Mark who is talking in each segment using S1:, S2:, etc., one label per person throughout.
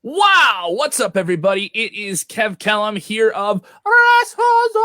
S1: Wow, what's up, everybody? It is Kellam here of WrestleZone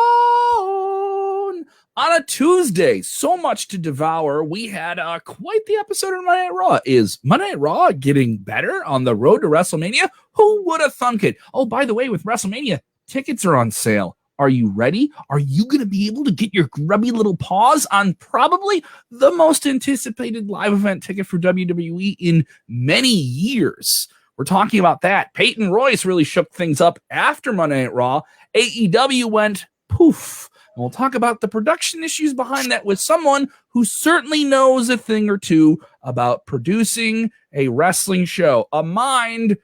S1: on a Tuesday. So much to devour. We had quite the episode of Monday Night Raw. Is Monday Night Raw getting better on the road to WrestleMania? Who would have thunk it? Oh, by the way, with WrestleMania, tickets are on sale. Are you ready? Are you going to be able to get your grubby little paws on probably the most anticipated live event ticket for WWE in many years? We're talking about that. Peyton Royce really shook things up after Monday Night Raw. AEW went poof. And we'll talk about the production issues behind that with someone who certainly knows a thing or two about producing a wrestling show. A mind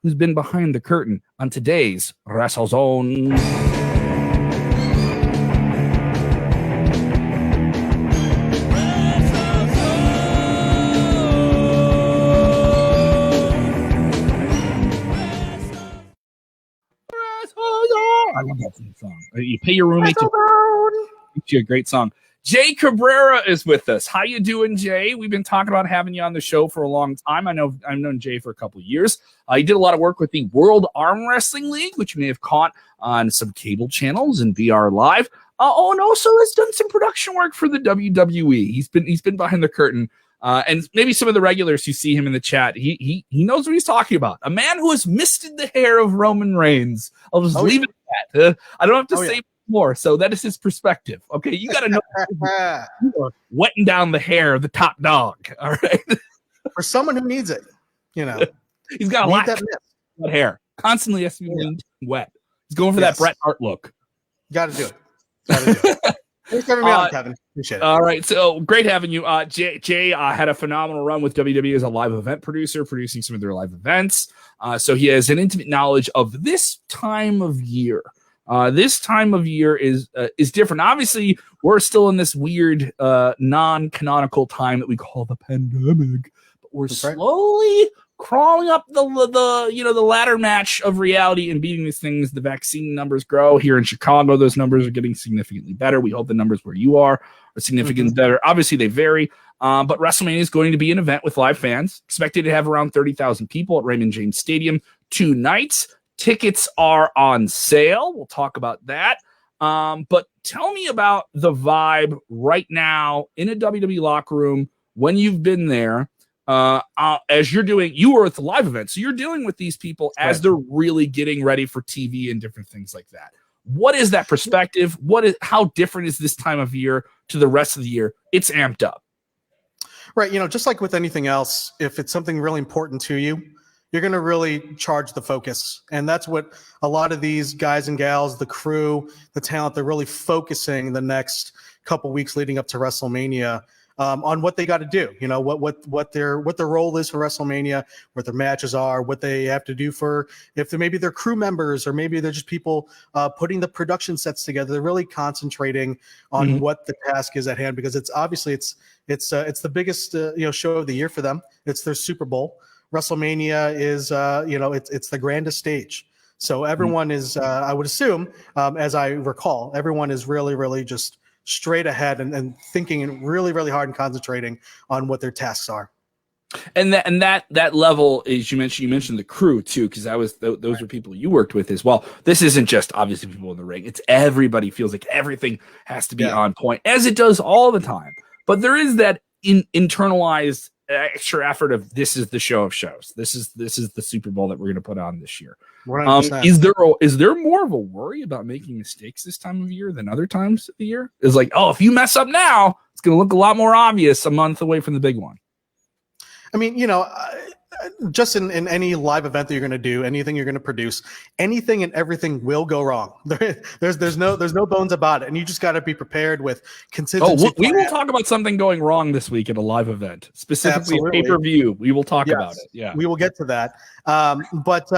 S1: who's been behind the curtain on today's WrestleZone. I love that song. You pay your roommate to teach you a great song. Jay Cabera is with us. How you doing, Jay? We've been talking about having you on the show for a long time. I've known Jay for a couple of years. He did a lot of work with the World Arm Wrestling League, which you may have caught on some cable channels and VR Live. And also has done some production work for the WWE. He's been behind the curtain. And maybe some of the regulars who see him in the chat, he knows what he's talking about. A man who has misted the hair of Roman Reigns. I'll just leave it at that. I don't have to say more. So that is his perspective. Okay, you got to know you are wetting down the hair of the top dog. All right,
S2: for someone who needs it,
S1: he's got a lot of hair. Constantly has to be wet. He's going for that Bret Hart look.
S2: Got to do it. Thanks for having me on, Kevin. Appreciate it.
S1: All right, so great having you. Jay had a phenomenal run with WWE as a live event producer, producing some of their live events. So he has an intimate knowledge of this time of year. This time of year is different. Obviously, we're still in this weird non-canonical time that we call the pandemic, but we're slowly crawling up the ladder match of reality and beating these things. The vaccine numbers grow here in Chicago. Those numbers are getting significantly better. We hope the numbers where you are significantly better. Obviously, they vary, but WrestleMania is going to be an event with live fans. Expected to have around 30,000 people at Raymond James Stadium 2 nights. Tickets are on sale. We'll talk about that. But tell me about the vibe right now in a WWE locker room when you've been there. As you were at the live event, so you're dealing with these people as they're really getting ready for TV and different things like that. What is that perspective? How different is this time of year to the rest of the year? It's amped up.
S2: Right. Just like with anything else, if it's something really important to you, you're going to really charge the focus. And that's what a lot of these guys and gals, the crew, the talent, they're really focusing the next couple weeks leading up to WrestleMania on what they got to do, what their role is for WrestleMania, what their matches are, what they have to do for if they're crew members or maybe they're just people putting the production sets together. They're really concentrating on what the task is at hand because it's obviously it's the biggest show of the year for them. It's their Super Bowl. WrestleMania is it's the grandest stage. So everyone is I would assume as I recall, everyone is really really just straight ahead and thinking really, really hard and concentrating on what their tasks are.
S1: And that level is you mentioned the crew too, because those were people you worked with as well. This isn't just obviously people in the ring. It's everybody feels like everything has to be on point as it does all the time. But there is that internalized extra effort of this is the show of shows. This is the Super Bowl that we're going to put on this year. Is there more of a worry about making mistakes this time of year than other times of the year? Is like, if you mess up now, it's going to look a lot more obvious a month away from the big one.
S2: I mean, just in any live event that you're going to do, anything you're going to produce, anything and everything will go wrong. There's no bones about it, and you just got to be prepared with contingency.
S1: We will talk about something going wrong this week at a live event, specifically a pay-per-view. We will talk about it. Yeah,
S2: we will get to that. But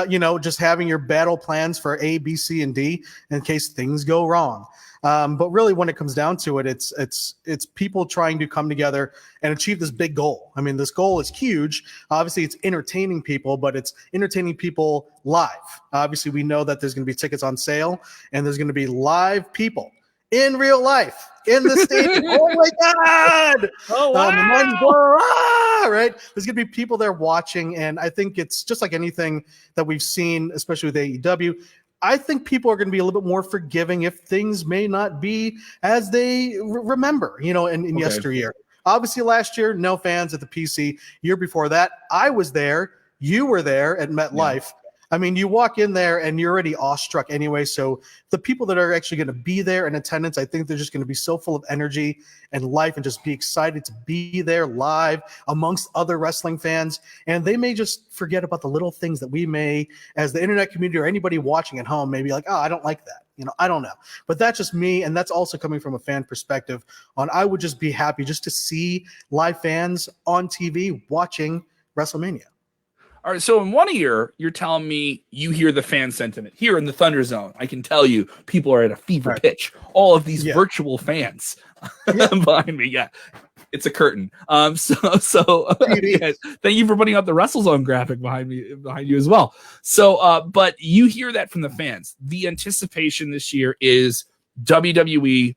S2: just having your battle plans for A, B, C, and D in case things go wrong. But really, when it comes down to it, it's people trying to come together and achieve this big goal. I mean, this goal is huge. Obviously, it's entertaining people, but it's entertaining people live. Obviously, we know that there's going to be tickets on sale, and there's going to be live people in real life in the stadium. Oh my God!
S1: Oh wow!
S2: The mind is blown, right? There's gonna be people there watching, and I think it's just like anything that we've seen, especially with AEW. I think people are going to be a little bit more forgiving if things may not be as they remember, in yesteryear. Obviously, last year, no fans at the PC. Year before that, I was there. You were there at MetLife. Yeah. I mean, you walk in there and you're already awestruck anyway. So the people that are actually going to be there in attendance, I think they're just going to be so full of energy and life and just be excited to be there live amongst other wrestling fans. And they may just forget about the little things that we may, as the internet community or anybody watching at home, may be like, oh, I don't like that. I don't know. But that's just me. And that's also coming from a fan perspective I would just be happy just to see live fans on TV watching WrestleMania.
S1: All right, so in 1 year, you're telling me you hear the fan sentiment. Here in the Thunder Zone, I can tell you people are at a fever pitch. All of these virtual fans behind me. Yeah, it's a curtain. So yeah, thank you for putting up the WrestleZone graphic behind you as well. So, but you hear that from the fans. The anticipation this year is WWE,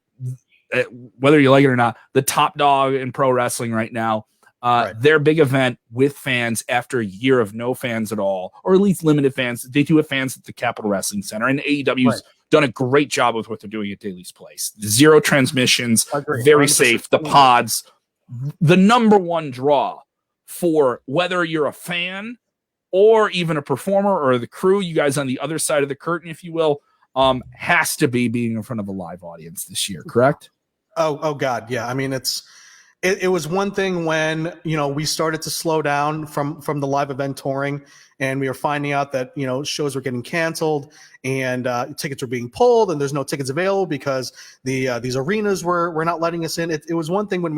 S1: whether you like it or not, the top dog in pro wrestling right now. Their big event with fans after a year of no fans at all, or at least limited fans. They do have fans at the Capitol Wrestling Center, and AEW's done a great job with what they're doing at Daly's Place. Zero transmissions, very safe. The pods, the number one draw for whether you're a fan or even a performer or the crew, you guys on the other side of the curtain, if you will, has to be being in front of a live audience this year, correct?
S2: Oh God, yeah. I mean, it was one thing when, we started to slow down from the live event touring, and we were finding out that, shows were getting canceled and tickets were being pulled and there's no tickets available because these arenas were not letting us in. It was one thing when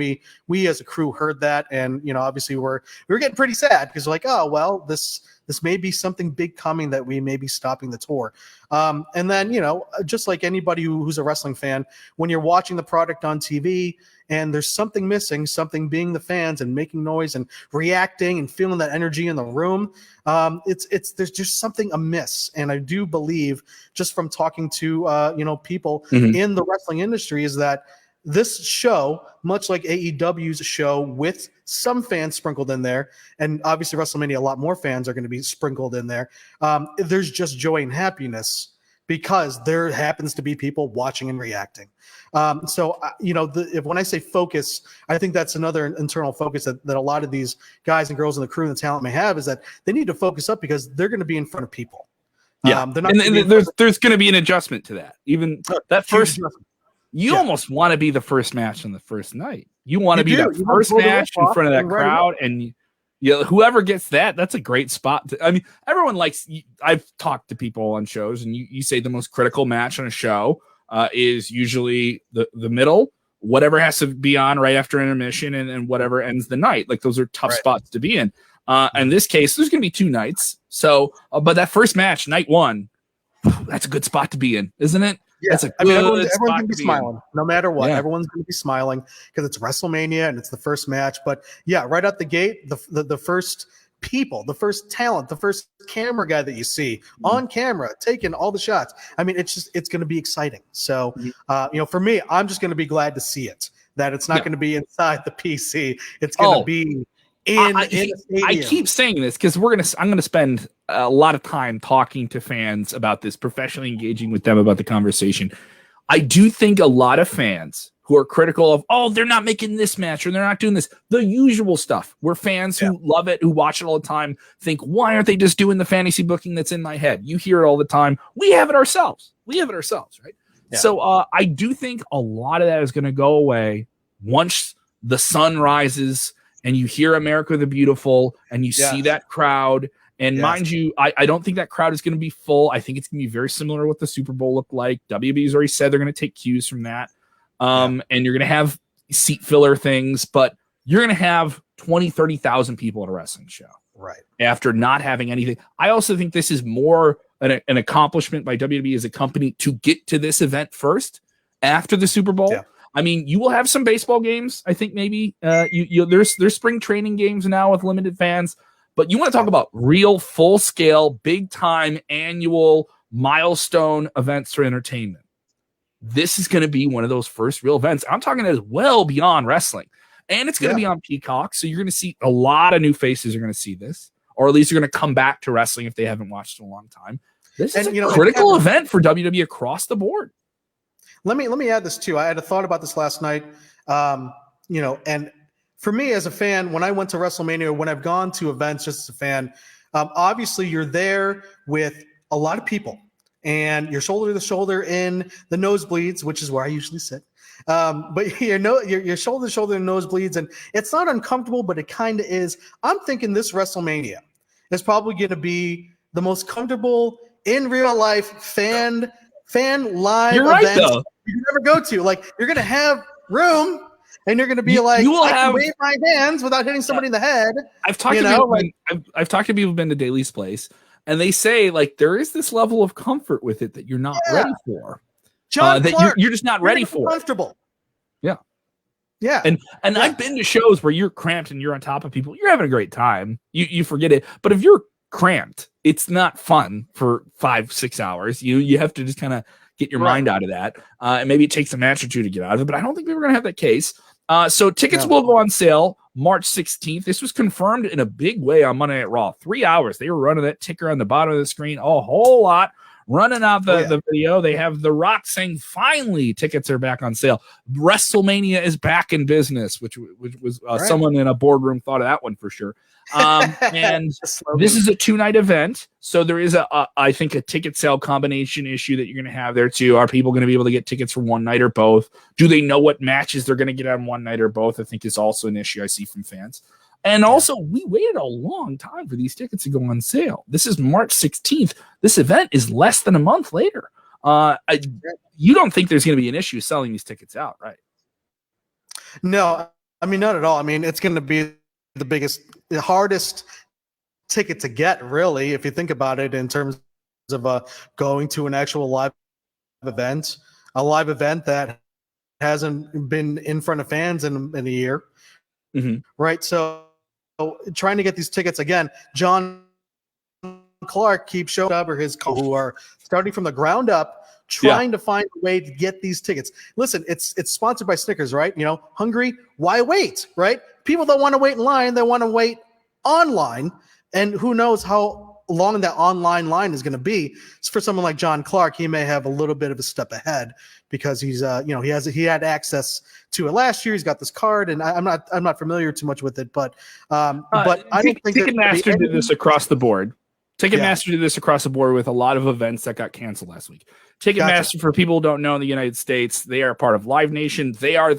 S2: we as a crew heard that, and, obviously we were getting pretty sad because we're like, oh, well, this may be something big coming that we may be stopping the tour. And then, just like anybody who's a wrestling fan, when you're watching the product on TV and there's something missing, something being the fans and making noise and reacting and feeling that energy in the room, there's just something amiss. And I do believe, just from talking to, people in the wrestling industry, is that this show, much like AEW's show with some fans sprinkled in there, and obviously WrestleMania, a lot more fans are going to be sprinkled in there. There's just joy and happiness because there happens to be people watching and reacting. So when I say focus, I think that's another internal focus that a lot of these guys and girls in the crew and the talent may have, is that they need to focus up because they're going to be in front of people.
S1: Yeah, there's going to be an adjustment to that. Even that first. You almost want to be the first match on the first night. You want to be the first match in front of that crowd, and whoever gets that's a great spot. Everyone likes. I've talked to people on shows, and you say the most critical match on a show is usually the middle, whatever has to be on right after intermission, and whatever ends the night. Like, those are tough spots to be in. In this case, there's going to be 2 nights. So, but that first match, night 1, that's a good spot to be in, isn't it?
S2: Yeah, everyone's going to be smiling no matter what. Yeah. Everyone's going to be smiling because it's WrestleMania and it's the first match. But yeah, right out the gate, the first people, the first talent, the first camera guy that you see on camera taking all the shots. It's going to be exciting. So, for me, I'm just going to be glad to see it. That it's not going to be inside the PC. It's going to be I keep saying this because I'm gonna spend a lot of time talking to fans about this, professionally engaging with them about the conversation. I do think a lot of fans who are critical of, oh, they're not making this match or they're not doing this, the usual stuff, where fans who love it, who watch it all the time, think, why aren't they just doing the fantasy booking that's in my head? You hear it all the time. We have it ourselves, right? Yeah. So I do think a lot of that is going to go away once the sun rises and you hear America the Beautiful, and you see that crowd. And mind you, I don't think that crowd is going to be full. I think it's going to be very similar to what the Super Bowl looked like. WB's already said they're going to take cues from that. And you're going to have seat filler things, but you're going to have 20, 30,000 people at a wrestling show. Right. After
S1: not having anything. I also think this is more an accomplishment by WWE as a company to get to this event first after the Super Bowl. Yeah. You will have some baseball games. I think maybe there's spring training games now with limited fans, but you want to talk about real full scale, big time annual milestone events for entertainment. this is going to be one of those first real events. I'm talking as well beyond wrestling. And it's going to be on Peacock, so you're going to see a lot of new faces are going to see this, or at least you're going to come back to wrestling if they haven't watched in a long time. This is a critical event for WWE across the board.
S2: Let me add this too. I had a thought about this last night. And for me as a fan, when I went to WrestleMania, when I've gone to events just as a fan, obviously you're there with a lot of people, and you're shoulder to shoulder in the nosebleeds, which is where I usually sit. But you're shoulder to shoulder in nosebleeds, and it's not uncomfortable, but it kind of is. I'm thinking this WrestleMania is probably going to be the most comfortable in real life fan live event you can ever go to. Like, you're going to have room, and you're going to be I can wave my hands without hitting somebody in the head.
S1: I've talked to people who've been to Daly's place, and they say like there is this level of comfort with it that you're not ready for.
S2: John Clark,
S1: you're just not ready for.
S2: Comfortable.
S1: Yeah. And I've been to shows where you're cramped and you're on top of people. You're having a great time. You forget it. But if you're cramped, it's not fun for 5-6 hours. You have to just kind of get your mind out of that. And maybe it takes a match or two to get out of it. But I don't think we were going to have that case. So tickets will go on sale March 16th. This was confirmed in a big way on Monday Night Raw. 3 hours. They were running that ticker on the bottom of the screen a whole lot. Running out the video, they have The Rock saying, finally, tickets are back on sale. WrestleMania is back in business, which was someone in a boardroom thought of that one for sure. And this is a 2-night event, so there is I think a ticket sale combination issue that you're going to have there too. Are people going to be able to get tickets for one night or both? Do they know what matches they're going to get on one night or both? I think is also an issue I see from fans. And also, we waited a long time for these tickets to go on sale. This is March 16th. This event is less than a month later. You don't think there's going to be an issue selling these tickets out, right?
S2: No, I mean, not at all. I mean, it's going to be the hardest ticket to get, really, if you think about it in terms of going to an actual live event, a live event that hasn't been in front of fans in a year. Mm-hmm. Right. So trying to get these tickets again, John Clark keeps showing up, or his who are starting from the ground up, trying to find a way to get these tickets. Listen, it's sponsored by Snickers, right? Hungry, why wait, right? People don't want to wait in line. They want to wait online. And who knows how long that online line is going to be. So for someone like John Clark, he may have a little bit of a step ahead because he's, he had access to it last year. He's got this card, and I'm not familiar too much with it, but I don't think
S1: Ticketmaster did this across the board. Ticketmaster did this across the board with a lot of events that got canceled last week. Ticketmaster, for people who don't know, in the United States, they are part of Live Nation. They are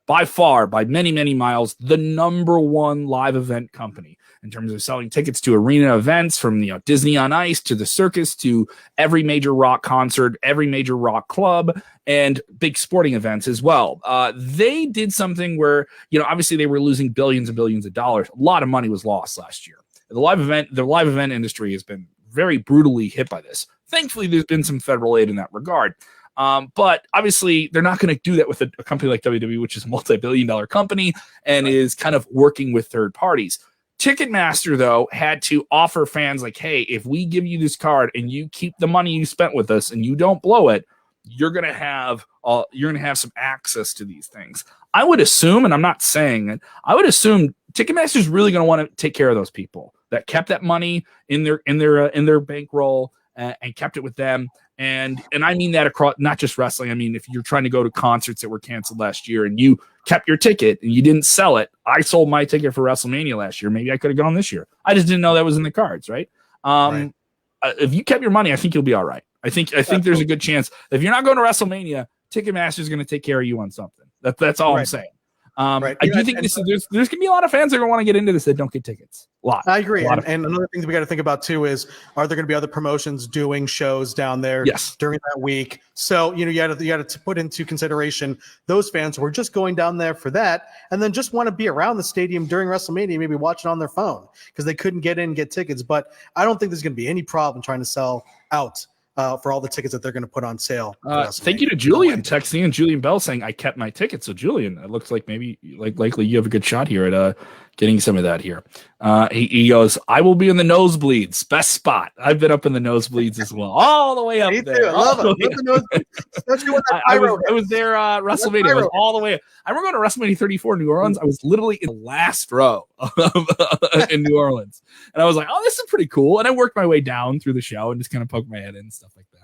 S1: by far, by many, many miles, the number one live event company in terms of selling tickets to arena events, from Disney on Ice to the circus to every major rock concert, every major rock club, and big sporting events as well. They did something where, obviously they were losing billions and billions of dollars. A lot of money was lost last year. The live event industry has been very brutally hit by this. Thankfully, there's been some federal aid in that regard. But obviously, they're not going to do that with a company like WWE, which is a multi-billion-dollar company and is kind of working with third parties. Ticketmaster, though, had to offer fans like, hey, if we give you this card and you keep the money you spent with us and you don't blow it, you're going to have some access to these things. I would assume, and I'm not saying it, I would assume Ticketmaster is really going to want to take care of those people that kept that money in their bankroll and kept it with them. And I mean that across not just wrestling. I mean, if you're trying to go to concerts that were canceled last year and you kept your ticket and you didn't sell it, I sold my ticket for WrestleMania last year. Maybe I could have gone this year. I just didn't know that was in the cards, right? Right. If you kept your money, I think you'll be all right. I think there's a good chance if you're not going to WrestleMania, Ticketmaster is going to take care of you on something. That's all I'm saying. I do think there's going to be a lot of fans that are going to want to get into this that don't get tickets. A lot.
S2: I agree. And another thing that we got to think about too is, are there going to be other promotions doing shows down there during that week? So, you got to put into consideration those fans who are just going down there for that and then just want to be around the stadium during WrestleMania, maybe watch it on their phone because they couldn't get in and get tickets. But I don't think there's going to be any problem trying to sell out for all the tickets that they're going to put on sale.
S1: Thank you to Julian texting and Julian Bell saying I kept my ticket. So Julian, it looks like maybe likely you have a good shot here at getting some of that here. He goes, I will be in the nosebleeds. Best spot. I've been up in the nosebleeds as well. All the way up
S2: Me
S1: there.
S2: too. I love it. Especially with that
S1: I was there WrestleMania. I was all the way. I remember going to WrestleMania 34 in New Orleans. I was literally in the last row in New Orleans. And I was like, oh, this is pretty cool. And I worked my way down through the show and just kind of poked my head in and stuff like that.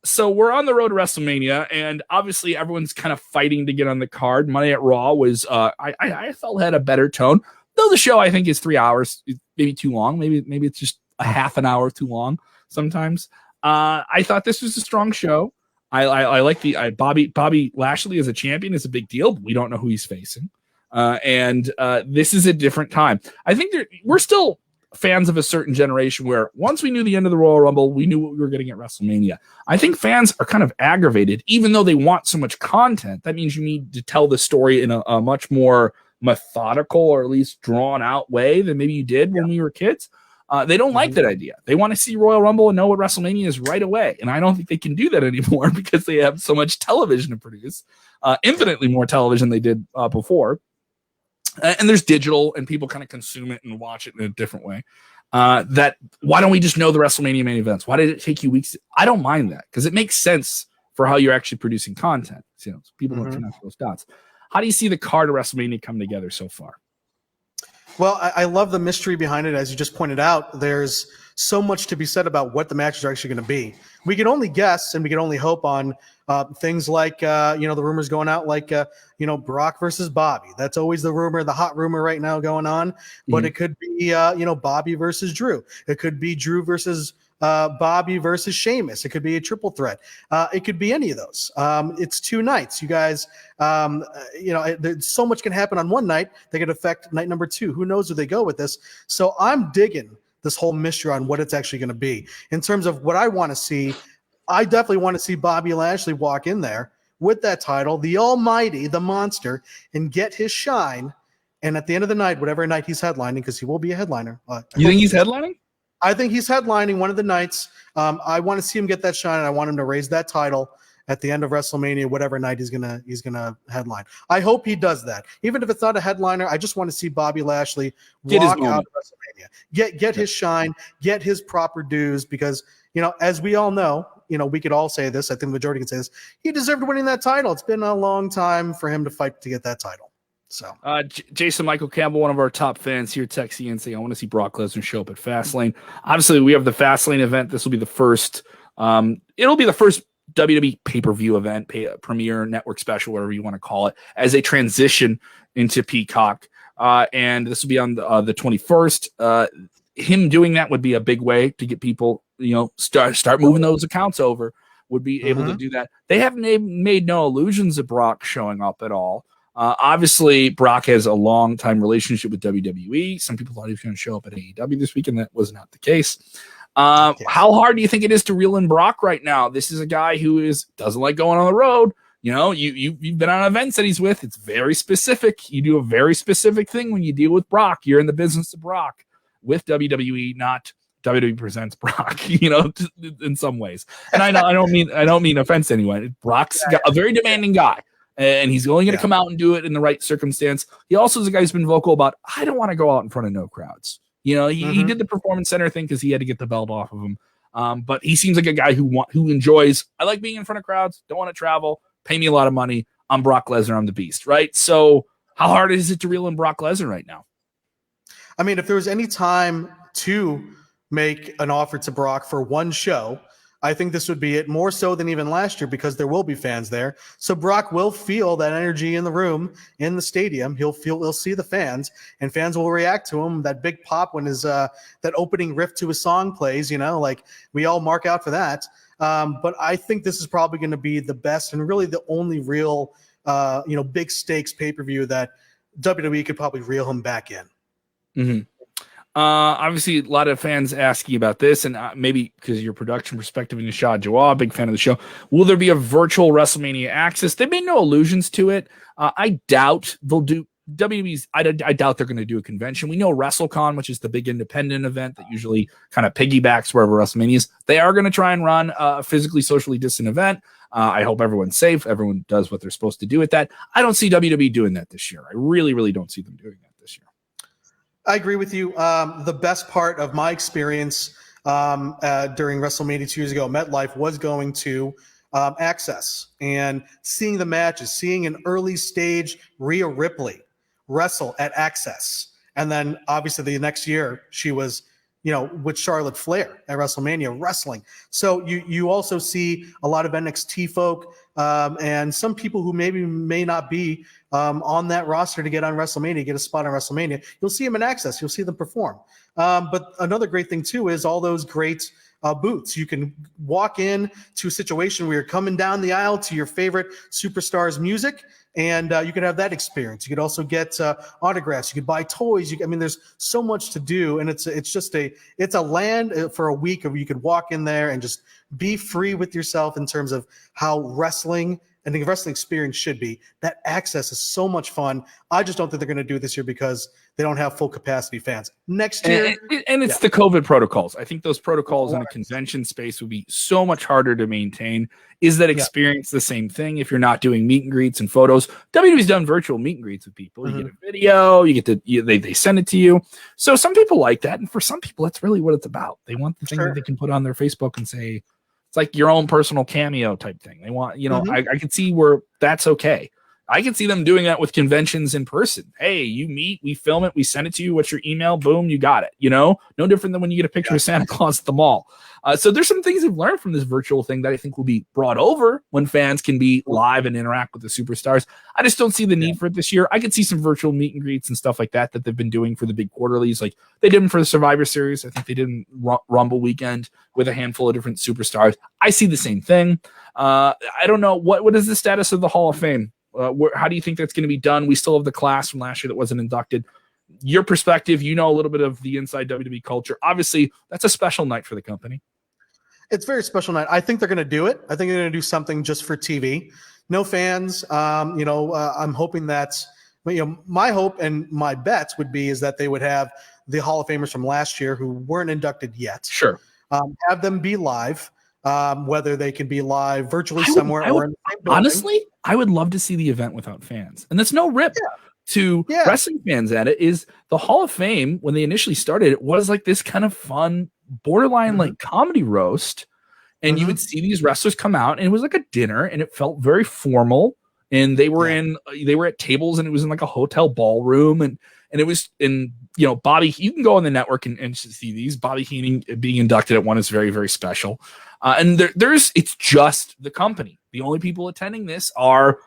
S1: So we're on the road to WrestleMania, and obviously everyone's kind of fighting to get on the card. Monday at Raw was I felt had a better tone, though the show I think is 3 hours, maybe too long. Maybe it's just a half an hour too long sometimes. I thought this was a strong show. I like Bobby Lashley as a champion is a big deal, but we don't know who he's facing, and this is a different time. I think we're still fans of a certain generation where once we knew the end of the Royal Rumble, we knew what we were getting at WrestleMania. I think fans are kind of aggravated, even though they want so much content. That means you need to tell the story in a much more methodical or at least drawn out way than maybe you did when we were kids. They don't like that idea. They want to see Royal Rumble and know what WrestleMania is right away. And I don't think they can do that anymore because they have so much television to produce, infinitely more television they did before. And there's digital, and people kind of consume it and watch it in a different way. That why don't we just know the WrestleMania main events? Why did it take you weeks? I don't mind that because it makes sense for how you're actually producing content. So people don't connect those dots. How do you see the card of WrestleMania come together so far?
S2: Well, I love the mystery behind it. As you just pointed out, there's so much to be said about what the matches are actually going to be. We can only guess and we can only hope on things like, the rumors going out like, Brock versus Bobby. That's always the rumor, the hot rumor right now going on. But it could be, Bobby versus Drew. It could be Drew versus Bobby versus Sheamus. It could be a triple threat. It could be any of those. It's 2 nights. You guys, there's so much can happen on one night that could affect night number 2. Who knows where they go with this? So I'm digging this whole mystery on what it's actually going to be. In terms of what I want to see, I definitely want to see Bobby Lashley walk in there with that title, the almighty, the monster, and get his shine. And at the end of the night, whatever night he's headlining, because he will be a headliner.
S1: You think he's headlining?
S2: I think he's headlining one of the nights. I want to see him get that shine, and I want him to raise that title at the end of WrestleMania, whatever night he's gonna headline. I hope he does that. Even if it's not a headliner, I just want to see Bobby Lashley walk out of WrestleMania, get his shine, get his proper dues, because as we all know, we could all say this. I think the majority can say this. He deserved winning that title. It's been a long time for him to fight to get that title. So,
S1: Jason Michael Campbell, one of our top fans here, texting and saying, I want to see Brock Lesnar show up at Fastlane. Obviously, we have the Fastlane event. This will be the first. It'll be the first WWE pay-per-view event, premiere, network special, whatever you want to call it, as a transition into Peacock. And this will be on the 21st. Him doing that would be a big way to get people, start moving those accounts over. Would be able to do that. They have made no illusions of Brock showing up at all. Obviously, Brock has a long-time relationship with WWE. Some people thought he was going to show up at AEW this week, and that was not the case. How hard do you think it is to reel in Brock right now? This is a guy who doesn't like going on the road. You've been on events that he's with. It's very specific. You do a very specific thing when you deal with Brock. You're in the business of Brock with WWE, not WWE presents Brock. In some ways. And I don't mean offense to anyone. Brock's a very demanding guy. And he's only going to come out and do it in the right circumstance. He also is a guy who's been vocal about, I don't want to go out in front of no crowds. He did the Performance Center thing because he had to get the belt off of him. But he seems like a guy who enjoys, I like being in front of crowds, don't want to travel, pay me a lot of money. I'm Brock Lesnar, I'm the beast, right? So how hard is it to reel in Brock Lesnar right now?
S2: I mean, if there was any time to make an offer to Brock for one show, I think this would be it, more so than even last year, because there will be fans there. So Brock will feel that energy in the room, in the stadium. He'll see the fans, and fans will react to him. That big pop when that opening riff to his song plays, like we all mark out for that. But I think this is probably going to be the best and really the only real, big stakes pay-per-view that WWE could probably reel him back in.
S1: Mm-hmm. Obviously, a lot of fans asking about this, and maybe because of your production perspective, and Nishad Jawad, big fan of the show. Will there be a virtual WrestleMania Axxess? They made no allusions to it. I doubt they'll do WWE's, I doubt they're going to do a convention. We know WrestleCon, which is the big independent event that usually kind of piggybacks wherever WrestleMania is. They are going to try and run a physically, socially distant event. I hope everyone's safe. Everyone does what they're supposed to do with that. I don't see WWE doing that this year. I really, really don't see them doing that this year.
S2: I agree with you. The best part of my experience during WrestleMania 2 years ago, MetLife, was going to Axxess and seeing the matches, seeing an early stage Rhea Ripley wrestle at Axxess. And then obviously the next year she was, with Charlotte Flair at WrestleMania wrestling. So you also see a lot of NXT folk and some people who may not be on that roster to get on WrestleMania, get a spot on WrestleMania. You'll see them in Axxess. You'll see them perform. But another great thing too is all those great booths. You can walk in to a situation where you're coming down the aisle to your favorite superstar's music, and you could have that experience. You could also get autographs. You could buy toys. There's so much to do, and it's a land for a week where you could walk in there and just be free with yourself in terms of how wrestling and the wrestling experience should be. That Axxess is so much fun. I just don't think they're going to do it this year because they don't have full capacity fans. Next year,
S1: and it's the COVID protocols. I think those protocols in a convention space would be so much harder to maintain. Is that experience the same thing if you're not doing meet and greets and photos? WWE's done virtual meet and greets with people. You get a video, they send it to you. So some people like that, and for some people, that's really what it's about. They want the thing that they can put on their Facebook and say, it's like your own personal cameo type thing. They want, I can see where that's okay. I can see them doing that with conventions in person. Hey, you meet, we film it, we send it to you. What's your email? Boom, you got it. No different than when you get a picture of Santa Claus at the mall. So there's some things we've learned from this virtual thing that I think will be brought over when fans can be live and interact with the superstars. I just don't see the need for it this year. I could see some virtual meet and greets and stuff like that they've been doing for the big quarterlies. Like they did them for the Survivor Series. I think they did Rumble weekend with a handful of different superstars. I see the same thing. I don't know. What is the status of the Hall of Fame? How do you think that's going to be done? We still have the class from last year that wasn't inducted. Your perspective, a little bit of the inside WWE culture. Obviously, that's a special night for the company.
S2: It's a very special night. I think they're going to do it. I think they're going to do something just for TV. No fans. I'm hoping that, my hope and my bets would be is that they would have the Hall of Famers from last year who weren't inducted yet.
S1: Sure.
S2: Have them be live. Whether they can be live virtually somewhere or in the same building.
S1: Honestly, I would love to see the event without fans. And that's no rip to wrestling fans at it. Is the Hall of Fame, when they initially started, it was like this kind of fun, borderline like comedy roast. And you would see these wrestlers come out, and it was like a dinner, and it felt very formal. And they were at tables, and it was in like a hotel ballroom, and it was in, Bobby, you can go on the network and see these. Bobby Heenan being inducted at one is very, very special. And it's just the company. The only people attending this are,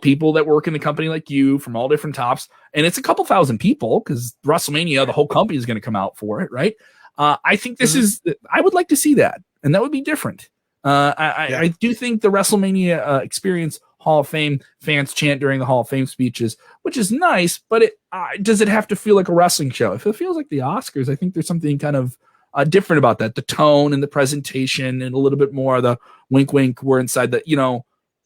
S1: people that work in the company like you from all different tops. And it's a couple thousand people because WrestleMania, the whole company is going to come out for it, right? I think I would like to see that. And that would be different. I do think the WrestleMania experience, Hall of Fame fans chant during the Hall of Fame speeches, which is nice, but does it have to feel like a wrestling show? If it feels like the Oscars, I think there's something kind of different about that. The tone and the presentation and a little bit more of the wink, wink, we're inside the,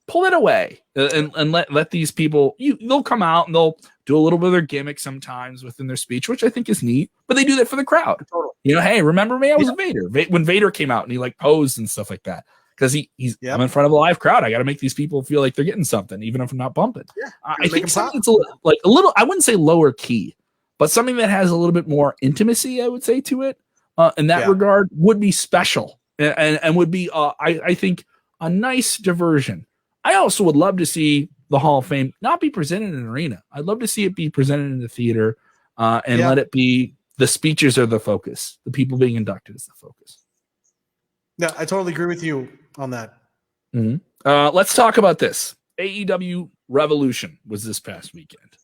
S1: pull it away and let these people, they'll come out and they'll do a little bit of their gimmick sometimes within their speech, which I think is neat, but they do that for the crowd. Totally. Hey, remember me? I was Vader. When Vader came out and he like posed and stuff like that. Because I'm in front of a live crowd. I got to make these people feel like they're getting something, even if I'm not bumping. Yeah, I think something that's a little, I wouldn't say lower key, but something that has a little bit more intimacy, I would say, to it in that regard would be special and would be, I think, a nice diversion. I also would love to see the Hall of Fame not be presented in an arena. I'd love to see it be presented in the theater and let it be the speeches are the focus. The people being inducted is the focus.
S2: Yeah, I totally agree with you on that.
S1: Let's talk about this. AEW Revolution was this past weekend.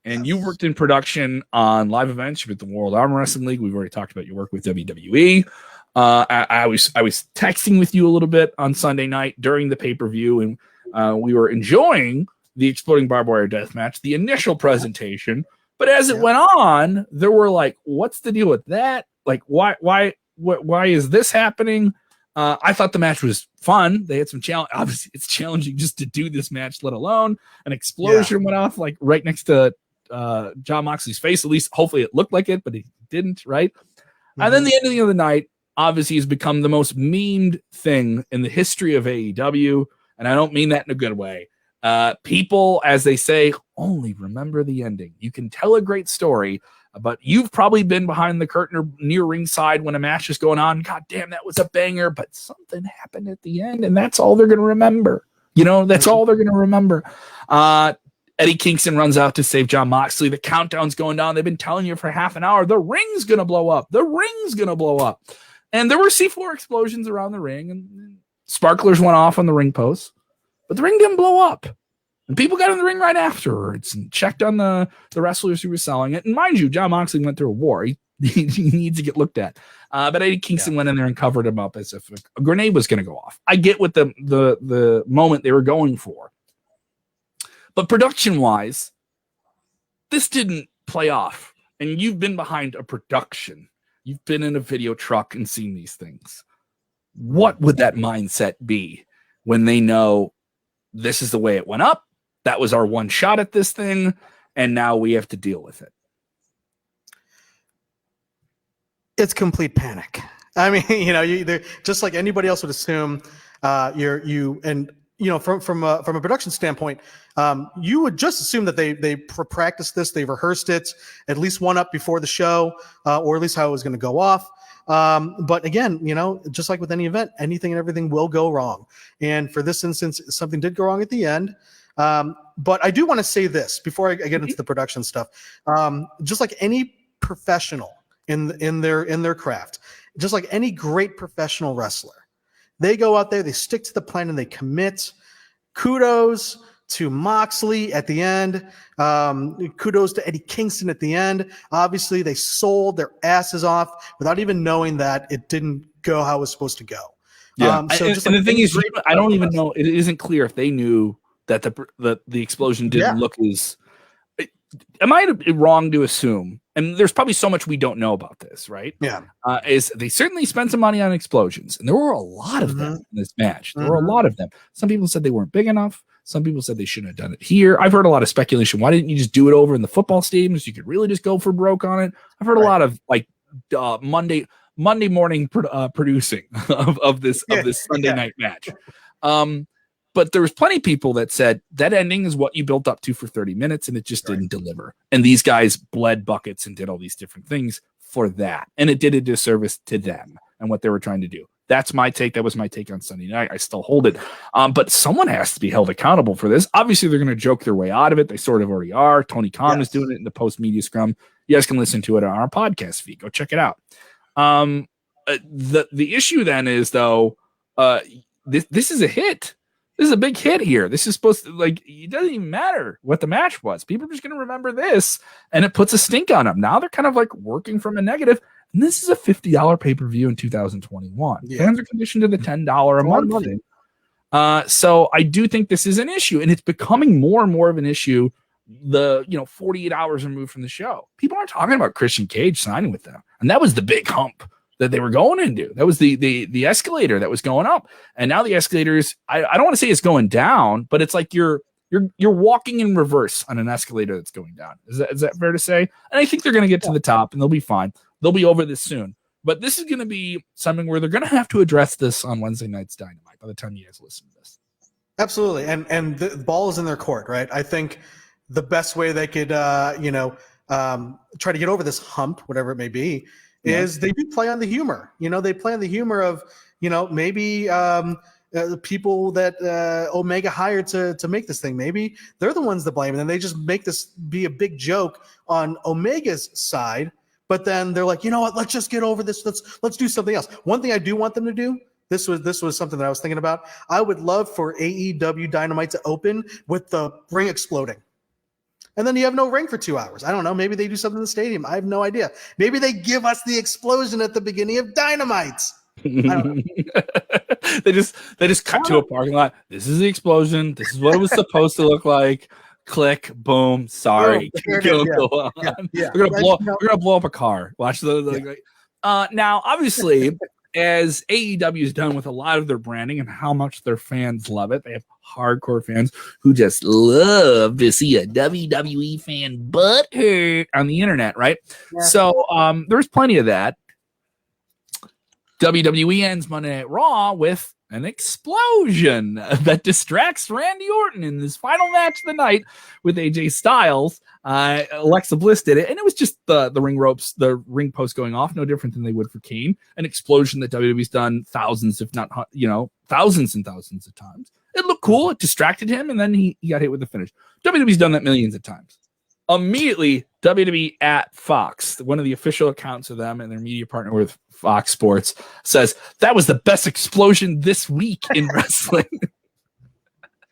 S1: And you worked in production on live events with the World Arm Wrestling League. We've already talked about your work with WWE. I was texting with you a little bit on Sunday night during the pay-per-view, and we were enjoying the Exploding Barbwire Deathmatch, the initial presentation. But as it went on, there were like, what's the deal with that? Like, why is this happening? I thought the match was fun. They had some challenge. Obviously, it's challenging just to do this match, let alone an explosion went off like right next to Jon Moxley's face. At least, hopefully, it looked like it, but it didn't. Right. And then the ending of the night obviously has become the most memed thing in the history of AEW, and I don't mean that in a good way. People, as they say, only remember the ending. You can tell a great story, but you've probably been behind the curtain or near ringside when a match is going on. God damn, that was a banger, but something happened at the end, and that's all they're going to remember. That's all they're going to remember. Eddie Kingston runs out to save Jon Moxley. The countdown's going down. They've been telling you for half an hour, the ring's going to blow up. The ring's going to blow up. And there were seafloor explosions around the ring, and sparklers went off on the ring post, but the ring didn't blow up. And people got in the ring right afterwards and checked on the wrestlers who were selling it. And mind you, Jon Moxley went through a war. He needs to get looked at. But Eddie Kingston went in there and covered him up as if a grenade was going to go off. I get what the moment they were going for. But production-wise, this didn't play off. And you've been behind a production. You've been in a video truck and seen these things. What would that mindset be when they know this is the way it went up? That was our one shot at this thing, and now we have to deal with it.
S2: It's complete panic. I mean, they're just like anybody else would assume. From a production standpoint, you would just assume that they practiced this, they rehearsed it, at least one up before the show, or at least how it was going to go off. But again, just like with any event, anything and everything will go wrong. And for this instance, something did go wrong at the end. But I do want to say this before I get into the production stuff. Just like any professional in their craft, just like any great professional wrestler, they go out there, they stick to the plan, and they commit. Kudos to Moxley at the end. Kudos to Eddie Kingston at the end. Obviously, they sold their asses off without even knowing that it didn't go how it was supposed to go.
S1: Yeah. The thing is, I don't even know. It isn't clear if they knew that the explosion didn't look as. Am I wrong to assume? And there's probably so much we don't know about this, right?
S2: Yeah.
S1: Is they certainly spent some money on explosions, and there were a lot of them in this match. There were a lot of them. Some people said they weren't big enough. Some people said they shouldn't have done it here. I've heard a lot of speculation. Why didn't you just do it over in the football stadiums? You could really just go for broke on it. I've heard a lot of Monday morning producing of this Sunday night match. But there was plenty of people that said that ending is what you built up to for 30 minutes, and it just didn't deliver. And these guys bled buckets and did all these different things for that. And it did a disservice to them and what they were trying to do. That's my take. That was my take on Sunday night. I still hold it. But someone has to be held accountable for this. Obviously, they're going to joke their way out of it. They sort of already are. Tony Khan is doing it in the post-media scrum. You guys can listen to it on our podcast feed. Go check it out. The issue then is, though, this is a hit. This is a big hit here. This is supposed to, it doesn't even matter what the match was. People are just going to remember this, and it puts a stink on them. Now they're kind of working from a negative, and this is a $50 pay-per-view in 2021. Yeah. Fans are conditioned to the $10 a month thing. So I do think this is an issue, and it's becoming more and more of an issue 48 hours removed from the show. People aren't talking about Christian Cage signing with them, and that was the big hump that they were going into. That was the escalator that was going up. And now the escalator is, I don't want to say it's going down, but it's like you're walking in reverse on an escalator that's going down. Is that fair to say? And I think they're going to get to the top and they'll be fine. They'll be over this soon. But this is going to be something where they're going to have to address this on Wednesday night's Dynamite by the time you guys listen to this.
S2: Absolutely. And the ball is in their court, right? I think the best way they could, try to get over this hump, whatever it may be, is they do play on the humor. They play on the humor of, maybe the people that Omega hired to make this thing, maybe they're the ones to blame. And then they just make this be a big joke on Omega's side. But then they're like, you know what? Let's just get over this. Let's do something else. One thing I do want them to do, this was something that I was thinking about. I would love for AEW Dynamite to open with the ring exploding. And then you have no ring for 2 hours. I don't know. Maybe they do something in the stadium. I have no idea. Maybe they give us the explosion at the beginning of Dynamite. I don't know.
S1: they just cut to a parking lot. This is the explosion. This is what it was supposed to look like. Click, boom. Sorry. We're gonna blow up a car. Watch now, obviously, as AEW has done with a lot of their branding and how much their fans love it. They have hardcore fans who just love to see a WWE fan butthurt on the internet, right? Yeah. So there's plenty of that. WWE ends Monday Night Raw with an explosion that distracts Randy Orton in his final match of the night with AJ Styles. Alexa Bliss did it, and it was just the ring ropes, the ring post going off, no different than they would for Kane. An explosion that WWE's done thousands, if not thousands and thousands of times. It looked cool. It distracted him, and then he got hit with the finish. WWE's done that millions of times. Immediately, WWE at Fox, one of the official accounts of them and their media partner with Fox Sports, says that was the best explosion this week in wrestling.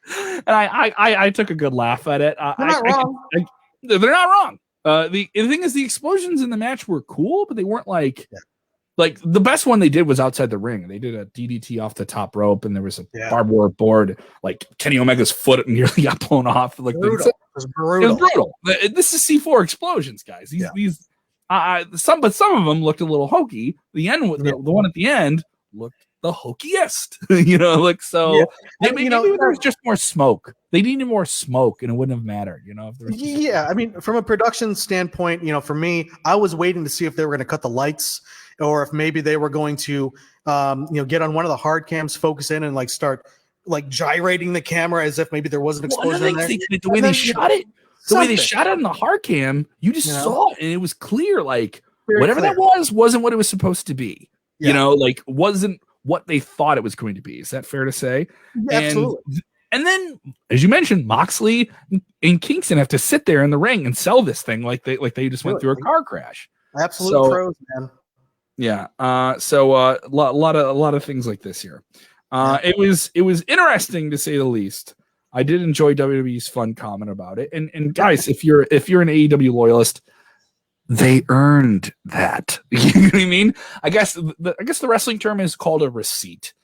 S1: And I took a good laugh at it.
S2: They're not wrong.
S1: They're not wrong. The thing is, the explosions in the match were cool, but they weren't like the best one they did was outside the ring. They did a DDT off the top rope, and there was a barbed wire board. Like Kenny Omega's foot nearly got blown off. Like
S2: brutal. It was brutal.
S1: It was brutal. This is C4 explosions, guys. Some of them looked a little hokey. The one at the end looked the hokiest. Maybe there was just more smoke. They needed more smoke, and it wouldn't have mattered.
S2: I mean, from a production standpoint, for me, I was waiting to see if they were going to cut the lights, or if maybe they were going to, get on one of the hard cams, focus in, and start gyrating the camera as if maybe there was an explosion in there.
S1: The way they shot it, on the hard cam, you just saw it, and it was clear. Whatever that wasn't what it was supposed to be. Yeah. Wasn't what they thought it was going to be. Is that fair to say?
S2: Yeah, absolutely.
S1: And then, as you mentioned, Moxley and Kingston have to sit there in the ring and sell this thing like they just went through a car crash.
S2: Absolute pros, man.
S1: Yeah. A lot of things like this here. It was interesting to say the least. I did enjoy WWE's fun comment about it. And guys, if you're an AEW loyalist, they earned that. You know what I mean? I guess the wrestling term is called a receipt.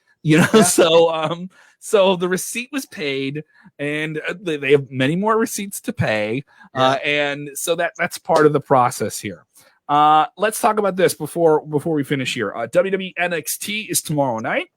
S1: So the receipt was paid, and they have many more receipts to pay. And so that's part of the process here. Let's talk about this before we finish here. WWE NXT is tomorrow night.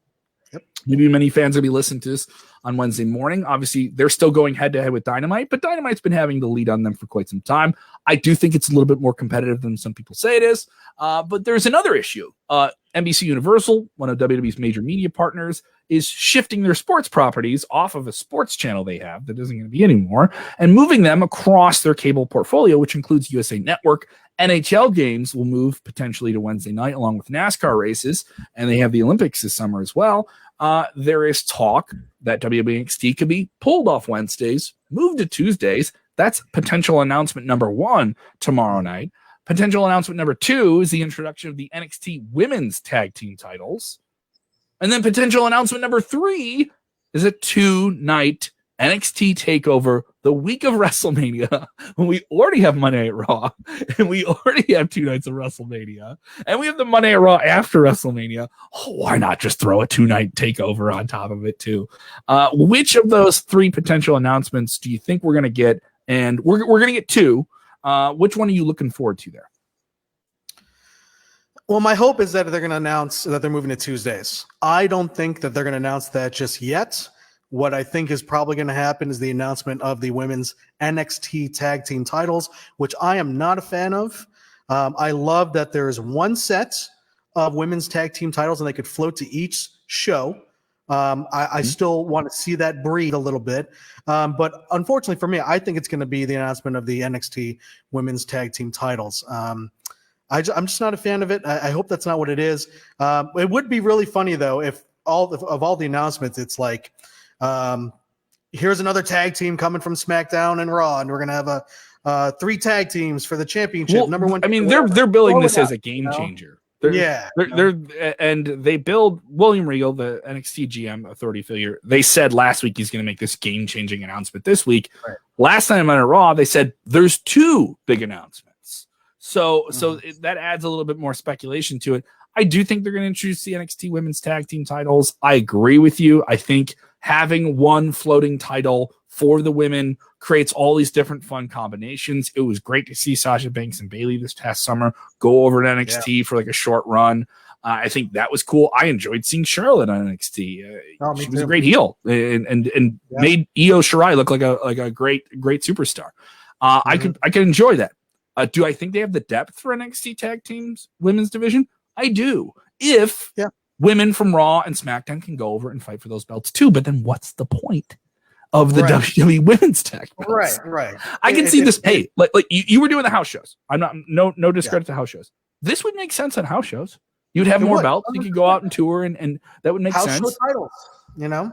S1: Yep. Maybe many fans will be listening to this on Wednesday morning. Obviously, they're still going head-to-head with Dynamite, but Dynamite's been having the lead on them for quite some time. I do think it's a little bit more competitive than some people say it is, but there's another issue. NBC Universal, one of WWE's major media partners, is shifting their sports properties off of a sports channel they have that isn't going to be anymore and moving them across their cable portfolio, which includes USA Network. NHL games will move potentially to Wednesday night along with NASCAR races, and they have the Olympics this summer as well. There is talk that WWE NXT could be pulled off Wednesdays, moved to Tuesdays. That's potential announcement number 1 tomorrow night. Potential announcement number 2 is the introduction of the NXT women's tag team titles. And then potential announcement number 3 is a 2-night NXT takeover the week of WrestleMania, when we already have Monday Night Raw, and we already have 2 nights of WrestleMania, and we have the Monday Night Raw after WrestleMania. Why not just throw a 2-night takeover on top of it too? Which of those 3 potential announcements do you think we're going to get? And we're going to get 2. Which one are you looking forward to there?
S2: Well, my hope is that they're going to announce that they're moving to Tuesdays. I don't think that they're going to announce that just yet. What I think is probably going to happen is the announcement of the women's NXT tag team titles, which I am not a fan of. I love that there is one set of women's tag team titles and they could float to each show. I still want to see that breathe a little bit. But unfortunately for me, I think it's going to be the announcement of the NXT women's tag team titles. I'm just not a fan of it. I hope that's not what it is. It would be really funny, though, if all the announcements, it's like, here's another tag team coming from SmackDown and Raw, and we're going to have 3 tag teams for the championship.
S1: Well,
S2: number 1.
S1: I mean, they're billing this as a game changer. They build William Regal, the NXT GM authority figure. They said last week he's going to make this game-changing announcement this week. Right. Last time on Raw, they said there's 2 big announcements. So that adds a little bit more speculation to it. I do think they're going to introduce the NXT women's tag team titles. I agree with you. I think having one floating title for the women creates all these different fun combinations. It was great to see Sasha Banks and Bayley this past summer go over to NXT for like a short run. I think that was cool. I enjoyed seeing Charlotte on NXT. She was a great heel and made Io Shirai look like a great superstar. I could enjoy that. Do I think they have the depth for NXT Tag Teams Women's Division? I do. If women from Raw and SmackDown can go over and fight for those belts too, but then what's the point of the WWE Women's Tag belts?
S2: Right.
S1: I can see this. Hey, like you were doing the house shows. I'm not no discredit to house shows. This would make sense on house shows. You'd have more belts. You could go out and tour, and that would make sense.
S2: House show titles, you know.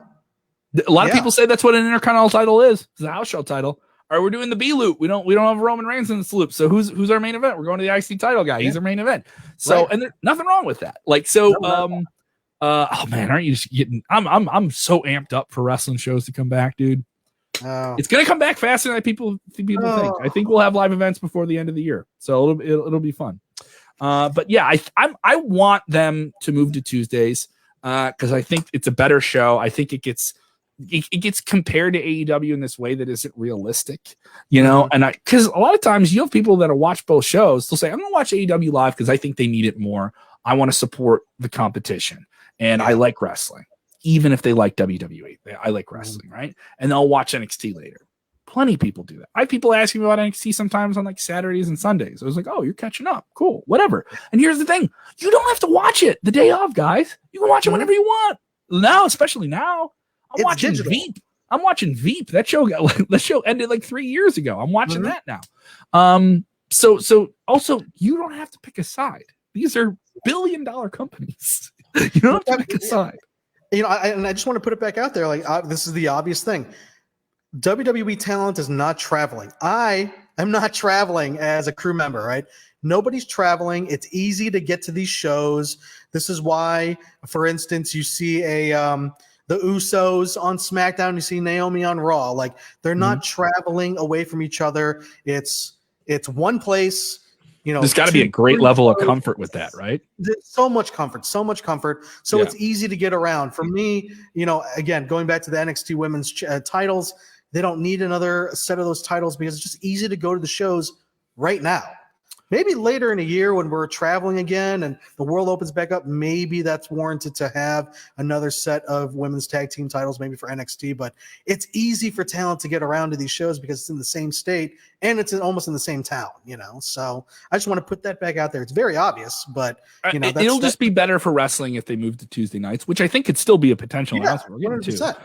S1: A lot of people say that's what an Intercontinental title is. It's a house show title. All right, we're doing the B loop. We don't have Roman Reigns in this loop. So who's our main event? We're going to the IC title guy. He's our main event. So and there's nothing wrong with that. Like so. Oh man, aren't you just getting? I'm so amped up for wrestling shows to come back, dude. It's gonna come back faster than people think. I think we'll have live events before the end of the year, so it'll be fun. But yeah, I want them to move to Tuesdays because I think it's a better show. I think it gets compared to AEW in this way that isn't realistic, you know. And because a lot of times you have people that watch both shows, they'll say, "I'm gonna watch AEW live because I think they need it more. I want to support the competition, and I like wrestling, even if they like WWE. I like wrestling, right?" And they'll watch NXT later. Plenty of people do that. I have people asking me about NXT sometimes on like Saturdays and Sundays. I was like, "Oh, you're catching up. Cool, whatever." And here's the thing: you don't have to watch it the day of, guys. You can watch it whenever you want. Now, especially now, I'm watching digital. Veep. I'm watching Veep. That show ended like 3 years ago. I'm watching that now. So also, you don't have to pick a side. These are billion-dollar companies. You don't have to pick a side.
S2: You know, I just want to put it back out there. Like this is the obvious thing. WWE talent is not traveling. I am not traveling as a crew member, right? Nobody's traveling. It's easy to get to these shows. This is why, for instance, you see the Usos on SmackDown, you see Naomi on Raw. Like they're not traveling away from each other. It's one place. You know,
S1: there's got to be a great level of comfort with that, right?
S2: So much comfort. So it's easy to get around. For me, you know, again, going back to the NXT women's titles, they don't need another set of those titles because it's just easy to go to the shows right now. Maybe later in a year when we're traveling again and the world opens back up, maybe that's warranted to have another set of women's tag team titles, maybe for NXT. But it's easy for talent to get around to these shows because it's in the same state and it's almost in the same town, you know. So I just want to put that back out there. It's very obvious, but you know,
S1: it'll just be better for wrestling if they move to Tuesday nights, which I think could still be a potential announcement. We're getting to.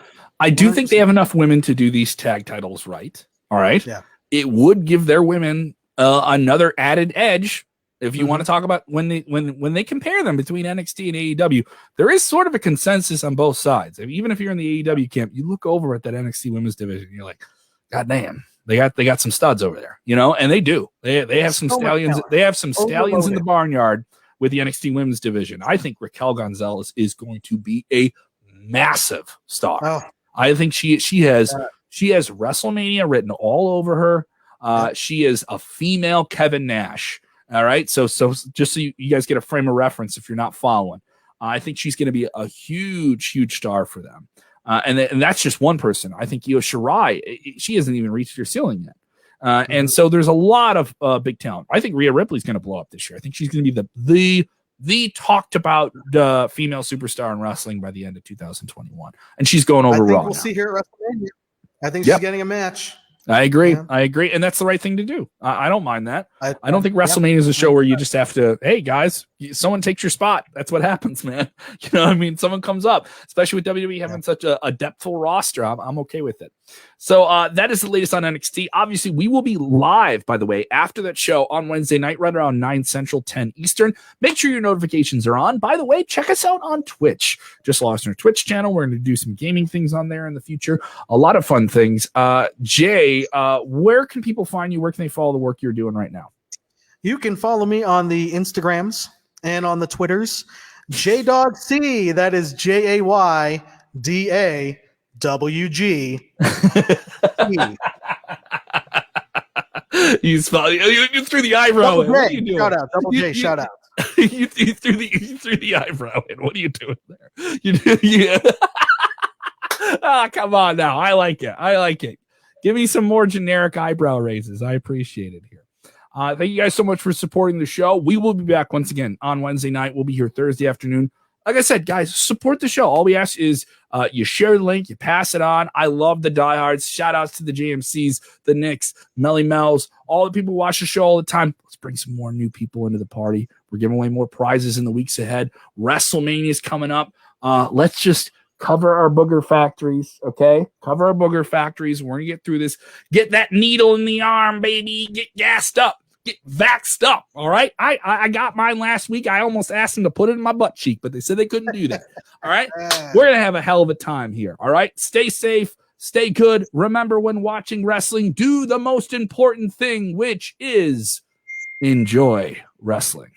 S1: I do think they have enough women to do these tag titles right. All right.
S2: Yeah.
S1: It would give their women another added edge. If you want to talk about when they compare them between NXT and AEW, there is sort of a consensus on both sides. I mean, even if you're in the AEW camp, you look over at that NXT women's division, and you're like, God damn, they got some studs over there, you know, and they do. They have some stallions. They have some stallions in the barnyard with the NXT women's division. I think Raquel Gonzalez is going to be a massive star. Oh. I think she has WrestleMania written all over her. She is a female Kevin Nash. All right. So just so you guys get a frame of reference, if you're not following, I think she's going to be a huge star for them. And that's just one person. I think Io Shirai, she hasn't even reached her ceiling yet. And so there's a lot of big talent. I think Rhea Ripley's going to blow up this year. I think she's going to be the talked about female superstar in wrestling by the end of 2021. And she's going over Raw.
S2: We'll see her at WrestleMania. I think she's getting a match.
S1: I agree. Yeah. I agree. And that's the right thing to do. I don't mind that. I don't think WrestleMania is a show where you just have to, hey, guys, someone takes your spot. That's what happens, man. You know what I mean? Someone comes up, especially with WWE having such a depthful roster. I'm okay with it. So that is the latest on NXT. Obviously, we will be live, by the way, after that show on Wednesday night, right around 9 Central, 10 Eastern. Make sure your notifications are on. By the way, check us out on Twitch. Just lost our Twitch channel. We're going to do some gaming things on there in the future. A lot of fun things. Jay, where can people find you? Where can they follow the work you're doing right now?
S2: You can follow me on the Instagrams and on the Twitters. JDogC, that is JAYDAWG.
S1: You threw the eyebrow in. What are you doing?
S2: Shout out, Double J, shout out.
S1: You threw the eyebrow in. What are you doing there? Come on now. I like it. I like it. Give me some more generic eyebrow raises. I appreciate it here. Thank you guys so much for supporting the show. We will be back once again on Wednesday night. We'll be here Thursday afternoon. Like I said, guys, support the show. All we ask is you share the link, you pass it on. I love the diehards. Shout outs to the JMCs, the Knicks, Melly Mells, all the people who watch the show all the time. Let's bring some more new people into the party. We're giving away more prizes in the weeks ahead. WrestleMania is coming up. Let's just cover our booger factories, okay? Cover our booger factories. We're going to get through this. Get that needle in the arm, baby. Get gassed up. Get vaxxed up, all right? I got mine last week. I almost asked them to put it in my butt cheek, but they said they couldn't do that, all right? We're going to have a hell of a time here, all right? Stay safe. Stay good. Remember, when watching wrestling, do the most important thing, which is enjoy wrestling.